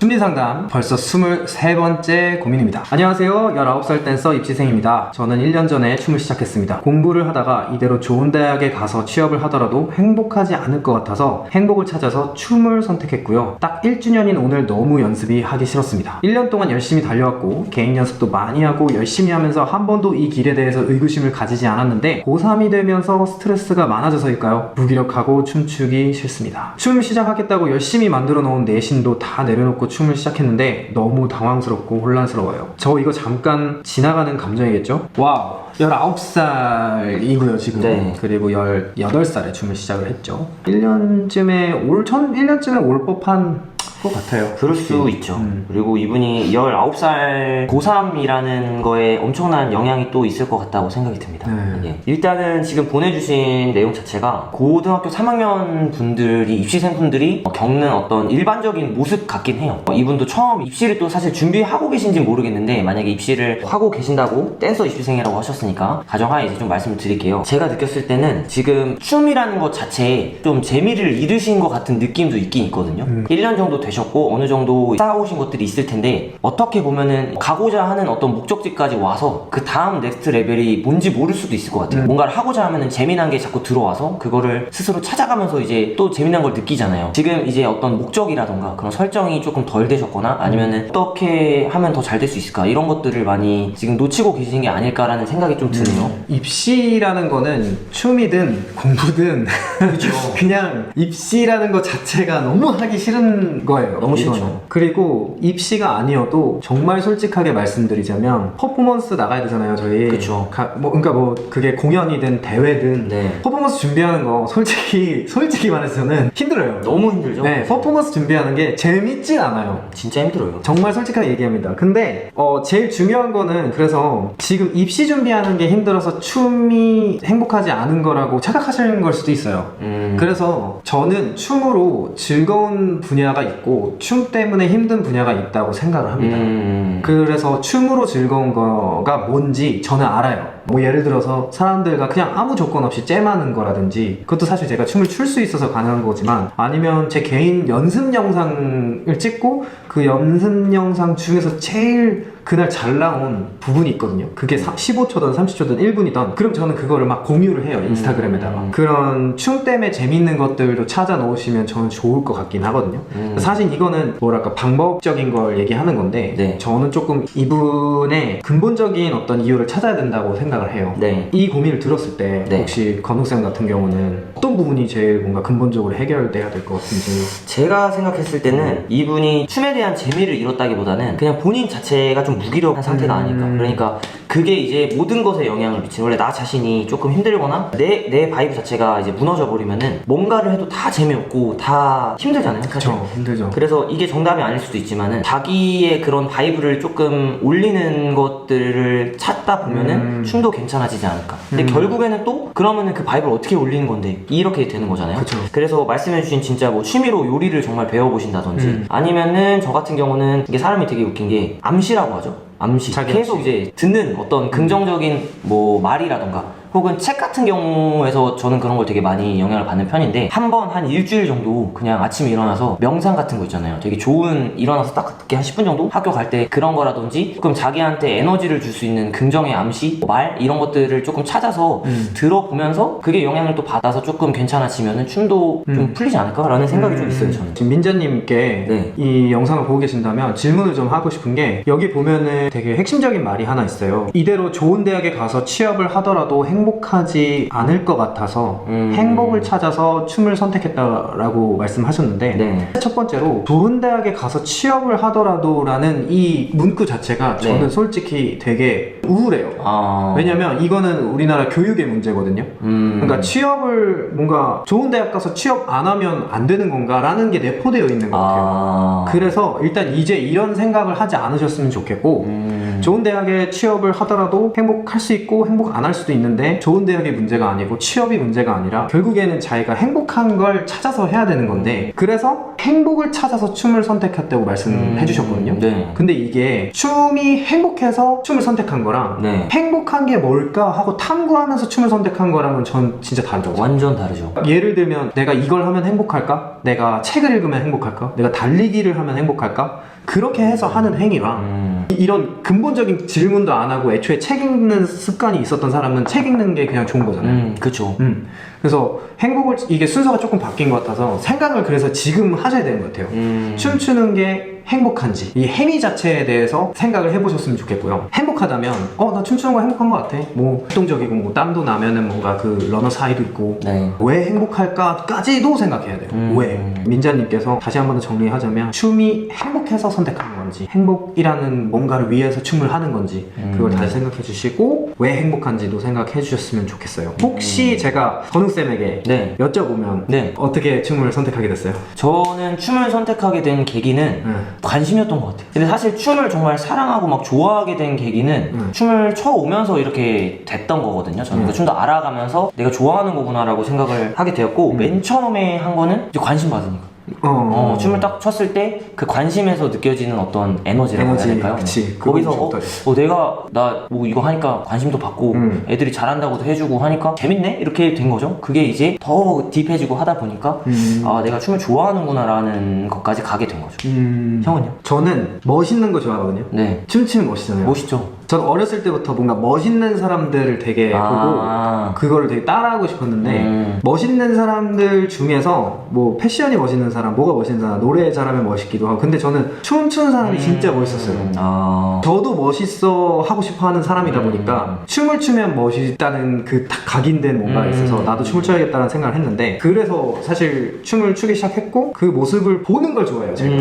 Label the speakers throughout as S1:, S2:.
S1: 심리상담 벌써 23번째 고민입니다. 안녕하세요. 19살 댄서 입시생입니다. 저는 1년 전에 춤을 시작했습니다. 공부를 하다가 이대로 좋은 대학에 가서 취업을 하더라도 행복하지 않을 것 같아서 행복을 찾아서 춤을 선택했고요. 딱 1주년인 오늘 너무 연습이 하기 싫었습니다. 1년 동안 열심히 달려왔고 개인 연습도 많이 하고 열심히 하면서 한 번도 이 길에 대해서 의구심을 가지지 않았는데 고3이 되면서 스트레스가 많아져서일까요? 무기력하고 춤추기 싫습니다. 춤 시작하겠다고 열심히 만들어 놓은 내신도 다 내려놓고 춤을 시작했는데 너무 당황스럽고 혼란스러워요. 저 이거 잠깐 지나가는 감정이겠죠? 와우, 19살이고요 지금.
S2: 네.
S1: 그리고 18살에 춤을 시작을 했죠. 1년쯤에 올 법한 것 같아요.
S2: 그럴 수 있죠. 그리고 이분이 19살 고3이라는 거에 엄청난 영향이 또 있을 것 같다고 생각이 듭니다.
S1: 네.
S2: 예. 일단은 지금 보내주신 내용 자체가 고등학교 3학년 분들이, 입시생분들이 겪는 어떤 일반적인 모습 같긴 해요. 이분도 처음 입시를 또 사실 준비하고 계신지 모르겠는데, 만약에 입시를 하고 계신다고 댄서 입시생이라고 하셨으니까 가정하에 이제 좀 말씀을 드릴게요. 제가 느꼈을 때는 지금 춤이라는 것 자체에 좀 재미를 잃으신 것 같은 느낌도 있긴 있거든요. 1년 정도 되셨고 어느 정도 쌓아오신 것들이 있을 텐데, 어떻게 보면은 가고자 하는 어떤 목적지까지 와서 그 다음 넥스트 레벨이 뭔지 모를 수도 있을 것 같아요. 뭔가를 하고자 하면은 재미난 게 자꾸 들어와서 그거를 스스로 찾아가면서 이제 또 재미난 걸 느끼잖아요. 지금 이제 어떤 목적이라던가 그런 설정이 조금 덜 되셨거나 아니면은 어떻게 하면 더 잘 될 수 있을까, 이런 것들을 많이 지금 놓치고 계신 게 아닐까라는 생각이 좀 드네요.
S1: 입시라는 거는 춤이든 공부든 그냥 입시라는 것 자체가 너무 하기 싫은 거예요.
S2: 너무
S1: 이거는.
S2: 싫죠.
S1: 그리고 입시가 아니어도 정말 솔직하게 말씀드리자면 퍼포먼스 나가야 되잖아요, 저희.
S2: 그쵸.
S1: 그러니까 그게 공연이든 대회든
S2: 네.
S1: 퍼포먼스 준비하는 거 솔직히 말해서 저는 힘들어요.
S2: 너무 힘들죠?
S1: 네, 퍼포먼스 준비하는 게 재밌진 않아요.
S2: 진짜 힘들어요.
S1: 정말 솔직하게 얘기합니다. 근데 제일 중요한 거는, 그래서 지금 입시 준비하는 게 힘들어서 춤이 행복하지 않은 거라고 착각하시는 걸 수도 있어요. 그래서 저는 춤으로 즐거운 분야가 있고 춤 때문에 힘든 분야가 있다고 생각을 합니다. 그래서 춤으로 즐거운 거가 뭔지 저는 알아요. 뭐 예를 들어서 사람들과 그냥 아무 조건 없이 잼하는 거라든지, 그것도 사실 제가 춤을 출 수 있어서 가능한 거지만, 아니면 제 개인 연습 영상을 찍고 그 연습 영상 중에서 제일 그날 잘 나온 부분이 있거든요. 그게 15초든 30초든 1분이든 그럼 저는 그거를 막 공유를 해요, 인스타그램에다가. 그런 춤 때문에 재밌는 것들도 찾아 놓으시면 저는 좋을 것 같긴 하거든요. 사실 이거는 뭐랄까 방법적인 걸 얘기하는 건데,
S2: 네.
S1: 저는 조금 이분의 근본적인 어떤 이유를 찾아야 된다고 생각을 해요.
S2: 네.
S1: 이 고민을 들었을 때
S2: 네.
S1: 혹시 건욱쌤 같은 경우는 어떤 부분이 제일 뭔가 근본적으로 해결돼야 될 것 같은지.
S2: 제가 생각했을 때는 이분이 춤에 대한 재미를 잃었다기보다는 그냥 본인 자체가 좀 무기력한 상태가 아닐까. 그러니까 그게 이제 모든 것에 영향을 미치는, 원래 나 자신이 조금 힘들거나 내 바이브 자체가 이제 무너져 버리면은 뭔가를 해도 다 재미없고 다 힘들잖아요, 사실.
S1: 그쵸, 힘들죠.
S2: 그래서 이게 정답이 아닐 수도 있지만은 자기의 그런 바이브를 조금 올리는 것들을 찾다 보면은 춤도 괜찮아지지 않을까. 근데 결국에는 또 그러면은 그 바이브를 어떻게 올리는 건데, 이렇게 되는 거잖아요.
S1: 그쵸.
S2: 그래서 말씀해주신 진짜 뭐 취미로 요리를 정말 배워보신다든지 아니면은 저 같은 경우는 이게 사람이 되게 웃긴 게 암시라고 하죠. 암시.
S1: 자기
S2: 계속
S1: 암시.
S2: 이제 듣는 어떤 긍정적인 뭐 말이라던가 혹은 책 같은 경우에서 저는 그런 걸 되게 많이 영향을 받는 편인데, 한 일주일 정도 그냥 아침에 일어나서 명상 같은 거 있잖아요. 되게 좋은, 일어나서 딱 듣게 한 10분 정도? 학교 갈 때 그런 거라든지 조금 자기한테 에너지를 줄 수 있는 긍정의 암시, 말 이런 것들을 조금 찾아서 들어보면서 그게 영향을 또 받아서 조금 괜찮아지면은 춤도 좀 풀리지 않을까라는 생각이 좀 있어요, 저는.
S1: 지금 민자님께
S2: 네.
S1: 이 영상을 보고 계신다면 질문을 좀 하고 싶은 게, 여기 보면은 되게 핵심적인 말이 하나 있어요. 이대로 좋은 대학에 가서 취업을 하더라도 행복하지 않을 것 같아서 행복을 찾아서 춤을 선택했다라고 말씀하셨는데,
S2: 네.
S1: 첫 번째로 좋은 대학에 가서 취업을 하더라도 라는 이 문구 자체가 저는
S2: 네.
S1: 솔직히 되게 우울해요.
S2: 아...
S1: 왜냐면 이거는 우리나라 교육의 문제거든요. 그러니까 취업을, 뭔가 좋은 대학 가서 취업 안 하면 안 되는 건가 라는 게 내포되어 있는 것 같아요. 그래서 일단 이제 이런 생각을 하지 않으셨으면 좋겠고, 좋은 대학에 취업을 하더라도 행복할 수 있고 행복 안 할 수도 있는데 좋은 대학이 문제가 아니고 취업이 문제가 아니라 결국에는 자기가 행복한 걸 찾아서 해야 되는 건데 그래서 행복을 찾아서 춤을 선택했다고 말씀해 주셨거든요.
S2: 네.
S1: 근데 이게 춤이 행복해서 춤을 선택한 거랑
S2: 네.
S1: 행복한 게 뭘까 하고 탐구하면서 춤을 선택한 거랑은 전 진짜 다르죠.
S2: 완전 다르죠.
S1: 예를 들면 내가 이걸 하면 행복할까? 내가 책을 읽으면 행복할까? 내가 달리기를 하면 행복할까? 그렇게 해서 하는 행위랑 이런 근본적인 질문도 안 하고 애초에 책 읽는 습관이 있었던 사람은 책 읽는 게 그냥 좋은 거잖아요.
S2: 그쵸.
S1: 그래서 행복을 이게 순서가 조금 바뀐 것 같아서 생각을 그래서 지금 하셔야 되는 것 같아요. 춤추는 게 행복한지 이 행위 자체에 대해서 생각을 해보셨으면 좋겠고요. 행복하다면 나 춤추는 거 행복한 것 같아. 뭐 활동적이고 뭐 땀도 나면은 뭔가 그 러너 사이도 있고
S2: 네.
S1: 왜 행복할까까지도 생각해야 돼요. 왜? 민자님께서 다시 한번 더 정리하자면 춤이 행복해서 선택하는 건지 행복이라는 뭔가를 위해서 춤을 하는 건지 그걸 다시 생각해 주시고 왜 행복한지도 생각해 주셨으면 좋겠어요. 혹시 제가 건웅쌤에게
S2: 네.
S1: 여쭤보면
S2: 네.
S1: 어떻게 춤을 선택하게 됐어요?
S2: 저는 춤을 선택하게 된 계기는 관심이었던 것 같아요. 근데 사실 춤을 정말 사랑하고 막 좋아하게 된 계기는 춤을 춰오면서 이렇게 됐던 거거든요. 저는 그 춤도 알아가면서 내가 좋아하는 거구나라고 생각을 하게 되었고 맨 처음에 한 거는 이제 관심 받으니까. 춤을 딱 췄을 때 그 관심에서 느껴지는 어떤 에너지라고 해야 될까요?
S1: 그치.
S2: 거기서 내가 나 뭐 이거 하니까 관심도 받고 애들이 잘한다고도 해주고 하니까 재밌네? 이렇게 된 거죠. 그게 이제 더 딥해지고 하다 보니까 아 내가 춤을 좋아하는구나 라는 것까지 가게 된 거죠. 형은요?
S1: 저는 멋있는 거 좋아하거든요.
S2: 네.
S1: 춤추면 멋있잖아요.
S2: 멋있죠.
S1: 저는 어렸을 때부터 뭔가 멋있는 사람들을 되게 보고 그거를 되게 따라하고 싶었는데 멋있는 사람들 중에서 뭐 패션이 멋있는 사람, 뭐가 멋있는 사람, 노래 잘하면 멋있기도 하고 근데 저는 춤추는 사람이 진짜 멋있었어요. 저도 멋있어 하고 싶어 하는 사람이다 보니까 춤을 추면 멋있다는 그 딱 각인된 뭔가가 있어서 나도 춤을 춰야겠다는 생각을 했는데 그래서 사실 춤을 추기 시작했고 그 모습을 보는 걸 좋아해요. 제가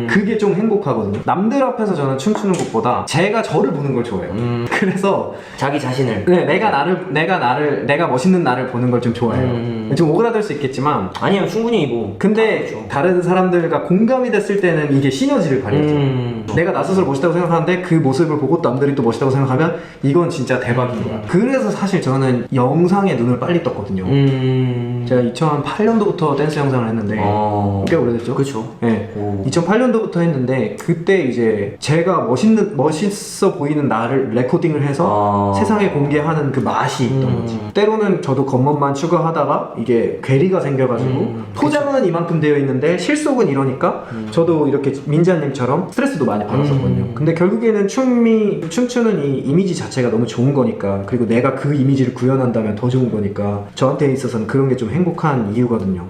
S1: 그게 좀 행복하거든요. 남들 앞에서 저는 춤추는 것보다 제가 저를 보는 걸 좋아해요. 그래서
S2: 자기 자신을
S1: 네, 내가 멋있는 나를 보는 걸 좀 좋아해요. 좀 오그라들 수 있겠지만
S2: 아니요 충분히 뭐
S1: 근데 다른 사람들과 공감이 됐을 때는 이게 시너지를 발휘하죠. 내가 나 스스로 멋있다고 생각하는데 그 모습을 보고 남들이 또 멋있다고 생각하면 이건 진짜 대박인 거야. 그래서 사실 저는 영상에 눈을 빨리 떴거든요. 제가 2008년도부터 댄스 영상을 했는데 꽤 오래됐죠?
S2: 그쵸.
S1: 네. 2008년도부터 했는데 그때 이제 제가 멋있어 보이는 나를 레코딩을 해서 세상에 공개하는 그 맛이 있던 거지. 때로는 저도 겉멋만 추구하다가 이게 괴리가 생겨가지고 포장은 이만큼 되어 있는데 실속은 이러니까 저도 이렇게 민자님처럼 스트레스도 많이 받았었거든요. 근데 결국에는 춤추는 이 이미지 자체가 너무 좋은 거니까 그리고 내가 그 이미지를 구현한다면 더 좋은 거니까 저한테 있어서는 그런 게 좀 행복한 이유거든요.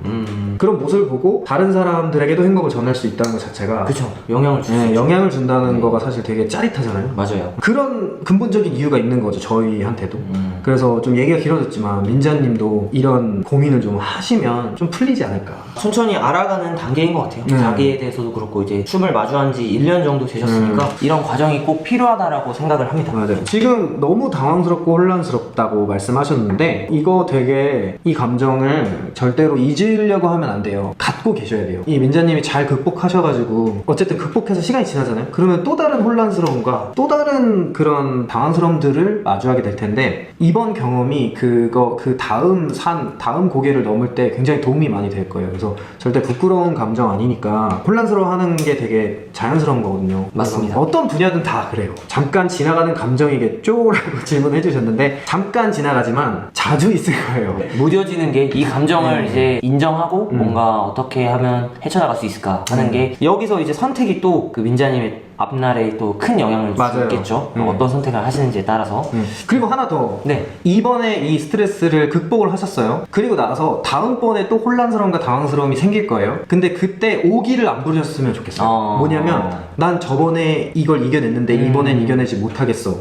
S1: 그런 모습을 보고 다른 사람들에게도 행복을 전할 수 있다는 것 자체가
S2: 그쵸. 영향을 줄 수 있죠.
S1: 영향을 준다는 거가 사실 되게 짜릿하잖아요.
S2: 맞아요.
S1: 그런 근본적인 이유가 있는 거죠, 저희한테도. 그래서 좀 얘기가 길어졌지만 민자님도 이런 고민을 좀 하시면 좀 풀리지 않을까.
S2: 천천히 알아가는 단계인 것 같아요. 자기에 대해서도 그렇고 이제 춤을 마주한 지 1년 정도 되셨으니까 이런 과정이 꼭 필요하다라고 생각을 합니다.
S1: 맞아요. 지금 너무 당황스럽고 혼란스럽다고 말씀하셨는데 이거 되게 이 감정을 절대로 잊으려고 하면 안 돼요. 갖고 계셔야 돼요. 이 민자님이 잘 극복하셔가지고 어쨌든 극복해서 시간이 지나잖아요. 그러면 또 다른 혼란스러움과 또 다른 그런 당황스러움들을 마주하게 될 텐데 이번 경험이 그 다음 고개를 넘을 때 굉장히 도움이 많이 될 거예요. 그래서 절대 부끄러운 감정 아니니까 혼란스러워하는 게 되게 자연스러운 거거든요.
S2: 맞습니다.
S1: 어떤 분야든 다 그래요. 잠깐 지나가는 감정이겠죠? 라고 질문해 주셨는데 잠깐 지나가지만 자주 있을 거예요.
S2: 무뎌지는 게 이 감정을 이제 인정하고 뭔가 어떻게 하면 헤쳐나갈 수 있을까 하는 게 여기서 이제 선택이 또 그 민자님의 앞날에 또 큰 영향을 줄 수
S1: 맞아요.
S2: 있겠죠. 어떤 선택을 하시는지에 따라서.
S1: 그리고 하나 더.
S2: 네.
S1: 이번에 이 스트레스를 극복을 하셨어요. 그리고 나서 다음번에 또 혼란스러움과 당황스러움이 생길 거예요. 근데 그때 오기를 안 부르셨으면 좋겠어요. 뭐냐면 난 저번에 이걸 이겨냈는데 이번엔 이겨내지 못하겠어.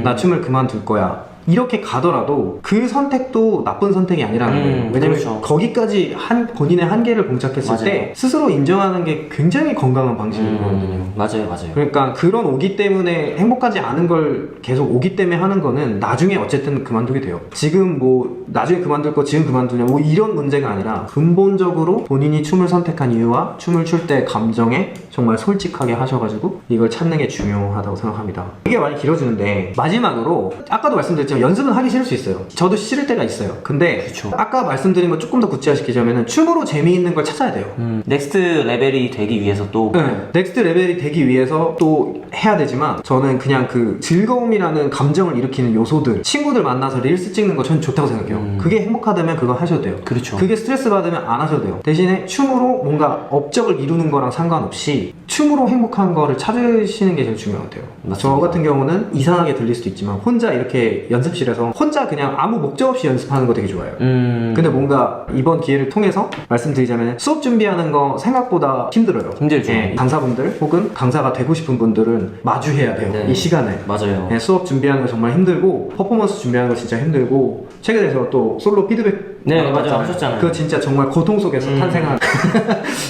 S1: 나 춤을 그만둘 거야. 이렇게 가더라도 그 선택도 나쁜 선택이 아니라는 거예요. 왜냐면
S2: 그렇죠.
S1: 거기까지 본인의 한계를 봉착했을
S2: 맞아요.
S1: 때 스스로 인정하는 게 굉장히 건강한 방식이거든요.
S2: 맞아요, 맞아요.
S1: 그러니까 그런 오기 때문에 행복하지 않은 걸 계속 오기 때문에 하는 거는 나중에 어쨌든 그만두게 돼요. 지금 뭐 나중에 그만둘 거 지금 그만두냐 뭐 이런 문제가 아니라 근본적으로 본인이 춤을 선택한 이유와 춤을 출 때 감정에 정말 솔직하게 하셔가지고 이걸 찾는 게 중요하다고 생각합니다. 이게 많이 길어지는데 마지막으로 아까도 말씀드렸지만 연습은 하기 싫을 수 있어요. 저도 싫을 때가 있어요. 근데
S2: 그쵸.
S1: 아까 말씀드린 거 조금 더 구체화시키자면 춤으로 재미있는 걸 찾아야 돼요.
S2: 넥스트 레벨이 되기 위해서 또
S1: 네, 넥스트 레벨이 되기 위해서 또 해야 되지만 저는 그냥 그 즐거움이라는 감정을 일으키는 요소들 친구들 만나서 릴스 찍는 거 저는 좋다고 생각해요. 그게 행복하다면 그거 하셔도 돼요.
S2: 그렇죠.
S1: 그게 스트레스 받으면 안 하셔도 돼요. 대신에 춤으로 뭔가 업적을 이루는 거랑 상관없이 춤으로 행복한 거를 찾으시는 게 제일 중요한 것 같아요.
S2: 맞습니다.
S1: 저 같은 경우는 이상하게 들릴 수도 있지만 혼자 이렇게 연습실에서 혼자 그냥 아무 목적 없이 연습하는 거 되게 좋아해요. 근데 뭔가 이번 기회를 통해서 말씀드리자면 수업 준비하는 거 생각보다 힘들어요.
S2: 힘들죠.
S1: 예, 강사분들 혹은 강사가 되고 싶은 분들은 마주해야 돼요.
S2: 네.
S1: 이 시간에.
S2: 맞아요.
S1: 예, 수업 준비하는 거 정말 힘들고 퍼포먼스 준비하는 거 진짜 힘들고 최근에 저 또 솔로 피드백
S2: 네, 맞아요.
S1: 나갔잖아요.
S2: 하셨잖아요.
S1: 그거 진짜 정말 고통 속에서 탄생한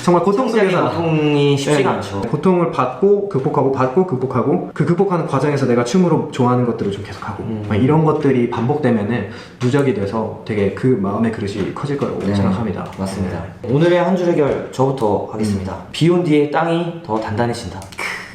S1: 정말 고통 속에서
S2: 고통이 쉽지가
S1: 네.
S2: 않죠.
S1: 고통을 받고 극복하고 그 극복하는 과정에서 내가 춤으로 좋아하는 것들을 좀 계속하고 막 이런 것들이 반복되면은 누적이 돼서 되게 그 마음의 그릇이 커질 거라고
S2: 네,
S1: 생각합니다.
S2: 맞습니다. 오늘의 한 줄 해결 저부터 하겠습니다. 비 온 뒤에 땅이 더 단단해진다.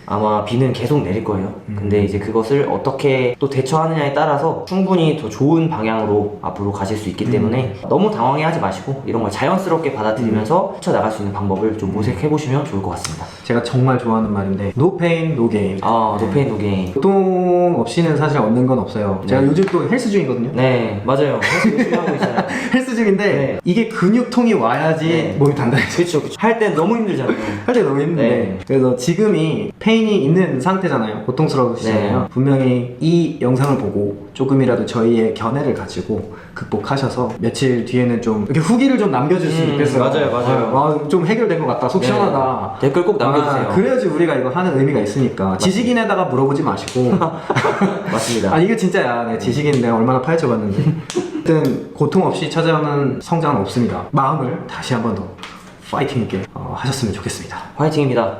S2: 아마 비는 계속 내릴 거예요. 근데 이제 그것을 어떻게 또 대처하느냐에 따라서 충분히 더 좋은 방향으로 앞으로 가실 수 있기 때문에 너무 당황해하지 마시고 이런 걸 자연스럽게 받아들이면서 헤쳐나갈 수 있는 방법을 좀 모색해보시면 좋을 것 같습니다.
S1: 제가 정말 좋아하는 말인데 No pain, no gain.
S2: 노페인 노게인.
S1: 고통 없이는 사실 얻는 건 없어요. 제가 요즘 또 헬스 중이거든요.
S2: 네, 맞아요. 열심히 하고 있어요.
S1: 헬스 중인데
S2: 네.
S1: 이게 근육통이 와야지
S2: 네.
S1: 몸이 단단해져.
S2: 그렇죠. 할 때 너무 힘들잖아요.
S1: 할 때 너무 힘든데
S2: 네.
S1: 그래서 지금이 페인이 있는 상태잖아요. 고통스러우시잖아요.
S2: 네.
S1: 분명히 이 영상을 보고 조금이라도 저희의 견해를 가지고 극복하셔서 며칠 뒤에는 좀 이렇게 후기를 좀 남겨주시면 좋겠어요.
S2: 맞아요.
S1: 좀 해결된 것 같다. 속
S2: 네.
S1: 시원하다.
S2: 댓글 꼭 남겨주세요.
S1: 그래야지 우리가 이거 하는 의미가 있으니까. 지식인에다가 물어보지 마시고.
S2: 맞습니다.
S1: 아 이게 진짜야. 네, 지식인 내가 얼마나 파헤쳐봤는데. 아무튼 고통 없이 찾아오는 성장은 없습니다. 마음을 다시 한번 더 파이팅 있게 하셨으면 좋겠습니다.
S2: 화이팅입니다.